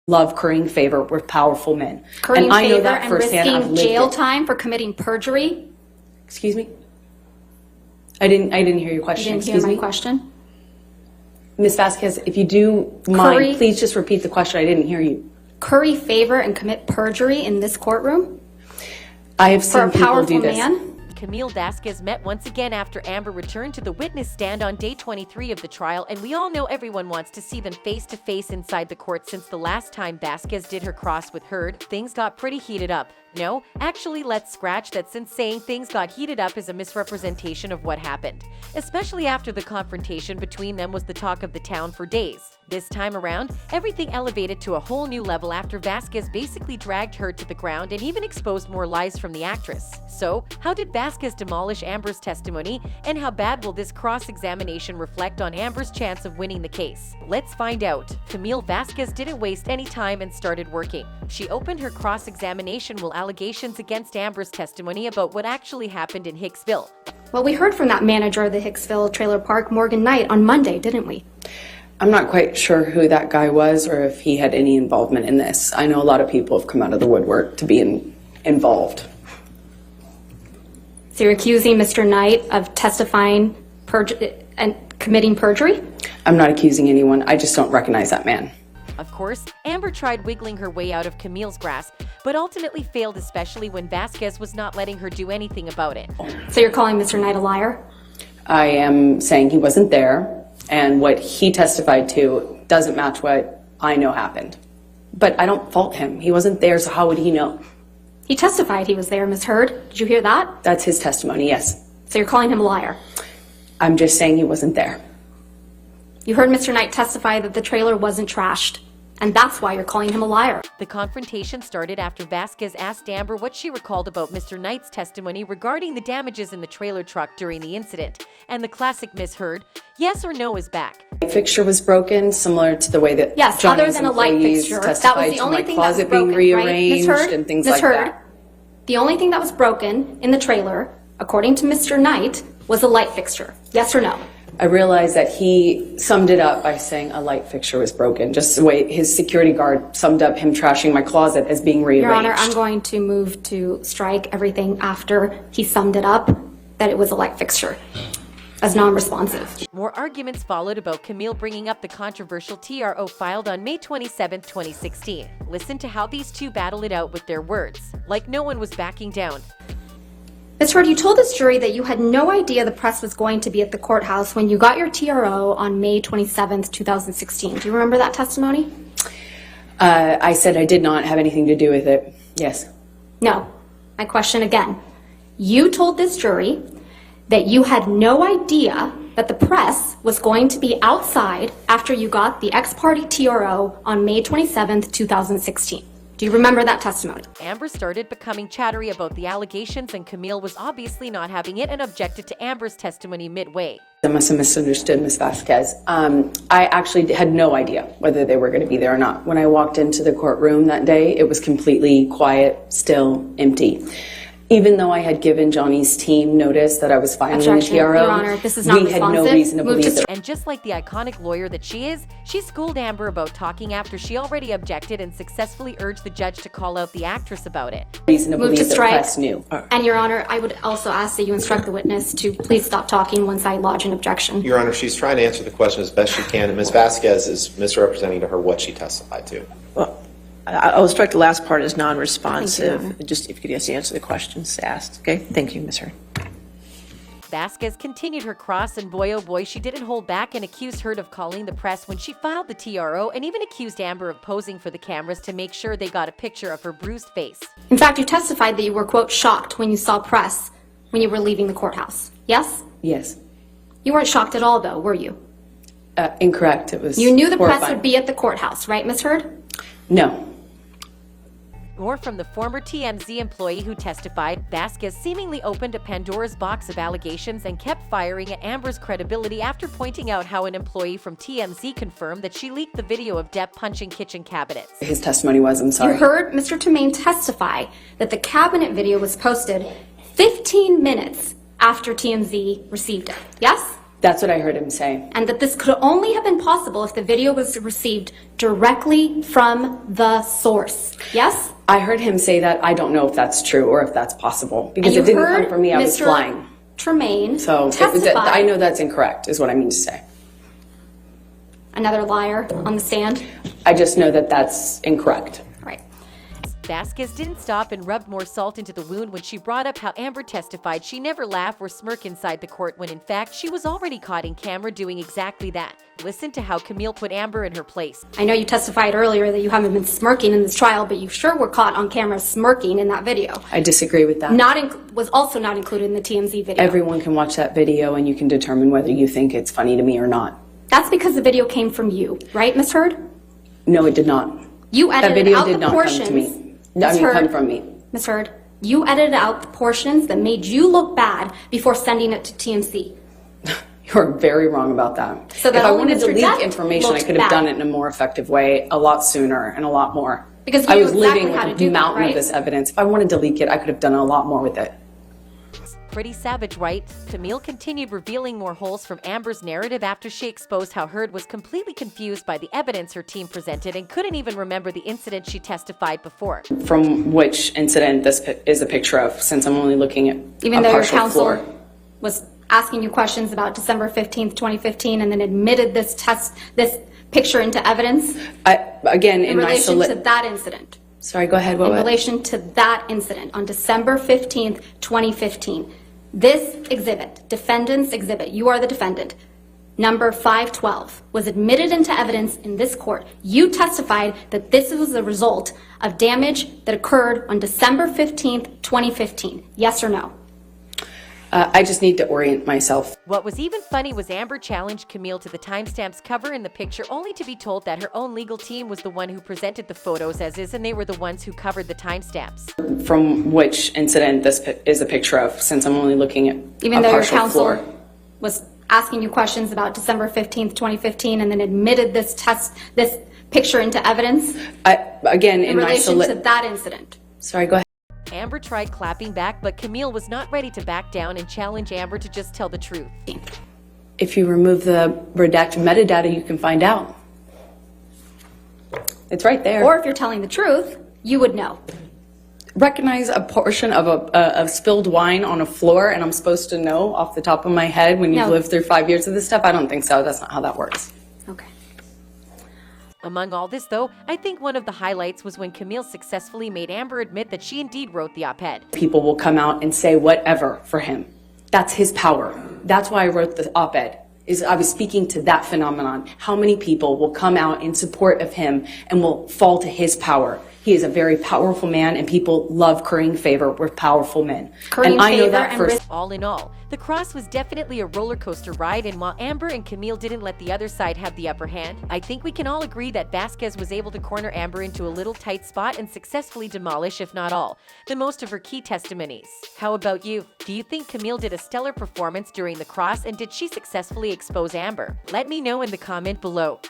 love currying favor with powerful men. Currying and I know favor that and firsthand. I've risking lived jail it. time for committing perjury? Excuse me? I didn't hear your question. You didn't hear my question? Ms. Vasquez, if you do mind, please just repeat the question. I didn't hear you. Curry favor and commit perjury in this courtroom? I have seen people do this. Man? Camille Vasquez met once again after Amber returned to the witness stand on day 23 of the trial, and we all know everyone wants to see them face to face inside the court. Since the last time Vasquez did her cross with Heard, things got pretty heated up. No, actually, let's scratch that, since saying things got heated up is a misrepresentation of what happened. Especially after the confrontation between them was the talk of the town for days. This time around, everything elevated to a whole new level after Vasquez basically dragged Heard to the ground and even exposed more lies from the actress. So, how did Vasquez demolish Amber's testimony, and how bad will this cross-examination reflect on Amber's chance of winning the case? Let's find out. Camille Vasquez didn't waste any time and started working. She opened her cross-examination with allegations against Amber's testimony about what actually happened in Hicksville. Well, we heard from that manager of the Hicksville trailer park, Morgan Knight, on Monday, didn't we? I'm not quite sure who that guy was or if he had any involvement in this. I know a lot of people have come out of the woodwork to be involved. So you're accusing Mr. Knight of testifying and committing perjury? I'm not accusing anyone. I just don't recognize that man. Of course, Amber tried wiggling her way out of Camille's grasp, but ultimately failed, especially when Vasquez was not letting her do anything about it. So you're calling Mr. Knight a liar? I am saying he wasn't there, and what he testified to doesn't match what I know happened. But I don't fault him. He wasn't there, so how would he know? He testified he was there, Ms. Heard. Did you hear that? That's his testimony, yes. So you're calling him a liar? I'm just saying he wasn't there. You heard Mr. Knight testify that the trailer wasn't trashed, and that's why you're calling him a liar. The confrontation started after Vasquez asked Amber what she recalled about Mr. Knight's testimony regarding the damages in the trailer truck during the incident, and the classic Ms. Heard, yes or no, is back. The fixture was broken, similar to the way that other than a light fixture, that was the only thing that was broken, right? Ms. Heard, and things Ms. like Heard, that. The only thing that was broken in the trailer, according to Mr. Knight, was a light fixture. Yes or no? I realized that he summed it up by saying a light fixture was broken, just the way his security guard summed up him trashing my closet as being rearranged. Your Honor, I'm going to move to strike everything after he summed it up that it was a light fixture as non-responsive. More arguments followed about Camille bringing up the controversial TRO filed on May 27, 2016. Listen to how these two battle it out with their words, like no one was backing down. Ms. Heard, you told this jury that you had no idea the press was going to be at the courthouse when you got your TRO on May 27, 2016. Do you remember that testimony? I said I did not have anything to do with it. Yes. No. My question again. You told this jury that you had no idea that the press was going to be outside after you got the ex-parte TRO on May 27, 2016. Do you remember that testimony? Amber started becoming chattery about the allegations, and Camille was obviously not having it and objected to Amber's testimony midway. I must have misunderstood Ms. Vasquez. I actually had no idea whether they were going to be there or not. When I walked into the courtroom that day, it was completely quiet, still, empty. Even though I had given Johnny's team notice that I was filing the TRO, Your Honor, this is not we had no reason to believe that. And just like the iconic lawyer that she is, she schooled Amber about talking after she already objected and successfully urged the judge to call out the actress about it. Reason to believe that the press knew. And Your Honor, I would also ask that you instruct the witness to please stop talking once I lodge an objection. Your Honor, she's trying to answer the question as best she can, and Ms. Vasquez is misrepresenting to her what she testified to. Well, I'll strike the last part as non-responsive. Just if you could just answer the questions asked. Okay, thank you, Ms. Heard. Vasquez continued her cross, and boy oh boy, she didn't hold back and accused Heard of calling the press when she filed the TRO, and even accused Amber of posing for the cameras to make sure they got a picture of her bruised face. In fact, you testified that you were, quote, shocked when you saw press when you were leaving the courthouse. Yes? Yes. You weren't shocked at all, though, were you? Incorrect. It was You knew the horrifying. press would be at the courthouse, right, Ms. Heard? No. More from the former TMZ employee who testified. Vasquez seemingly opened a Pandora's box of allegations and kept firing at Amber's credibility after pointing out how an employee from TMZ confirmed that she leaked the video of Depp punching kitchen cabinets. His testimony was, I'm sorry. You heard Mr. Tremaine testify that the cabinet video was posted 15 minutes after TMZ received it. Yes? That's what I heard him say. And that this could only have been possible if the video was received directly from the source. Yes? I heard him say that. I don't know if that's true or if that's possible because And it you didn't come heard from me. I was Mr. flying. Tremaine So testify. I know that's incorrect is what I mean to say. Another liar on the stand. I just know that that's incorrect. Right. Vasquez didn't stop and rubbed more salt into the wound when she brought up how Amber testified she never laugh or smirk inside the court when in fact she was already caught in camera doing exactly that. Listen to how Camille put Amber in her place. I know you testified earlier that you haven't been smirking in this trial, but you sure were caught on camera smirking in that video. I disagree with that. Was also not included in the TMZ video. Everyone can watch that video and you can determine whether you think it's funny to me or not. That's because the video came from you, right, Ms. Heard? No, it did not. You edited That video out did the not portions. come to me. I mean, come from me. Ms. Heard, you edited out the portions that made you look bad before sending it to TMZ. You're very wrong about that. So that if I only wanted to Mr. leak Depp information, I looked could have bad. done it in a more effective way, a lot sooner and a lot more. Because you I knew was exactly living how with to do a that, mountain right? of this evidence. If I wanted to leak it, I could have done a lot more with it. Pretty savage, right? Camille continued revealing more holes from Amber's narrative after she exposed how Heard was completely confused by the evidence her team presented and couldn't even remember the incident she testified before. From which incident this is a picture of, since I'm only looking at Even a though your partial counsel floor. was asking you questions about December 15th, 2015, and then admitted this picture into evidence Again, in relation to that incident. Sorry, go ahead. In relation to that incident on December 15th, 2015. This exhibit, defendant's exhibit, you are the defendant, number 512, was admitted into evidence in this court. You testified that this was the result of damage that occurred on December 15th, 2015. Yes or no? I just need to orient myself. What was even funny was Amber challenged Camille to the timestamps cover in the picture only to be told that her own legal team was the one who presented the photos as is and they were the ones who covered the timestamps. From which incident this is a picture of, since I'm only looking at Even a though your partial counsel floor. was asking you questions about December 15th, 2015, and then admitted this picture into evidence Again, in relation to that incident. Sorry, go ahead. Amber tried clapping back, but Camille was not ready to back down and challenge Amber to just tell the truth. If you remove the redacted metadata, you can find out. It's right there. Or if you're telling the truth, you would know. Recognize a portion of spilled wine on a floor, and I'm supposed to know off the top of my head when you've No. lived through 5 years of this stuff? I don't think so. That's not how that works. Okay. Among all this, though, I think one of the highlights was when Camille successfully made Amber admit that she indeed wrote the op-ed. People will come out and say whatever for him. That's his power. That's why I wrote the op-ed. I was speaking to that phenomenon. How many people will come out in support of him and will fall to his power? He is a very powerful man, and people love currying favor with powerful men. Currying and I know favor that and first. All in all, the cross was definitely a roller coaster ride, and while Amber and Camille didn't let the other side have the upper hand, I think we can all agree that Vasquez was able to corner Amber into a little tight spot and successfully demolish, if not all, the most of her key testimonies. How about you? Do you think Camille did a stellar performance during the cross, and did she successfully expose Amber? Let me know in the comment below.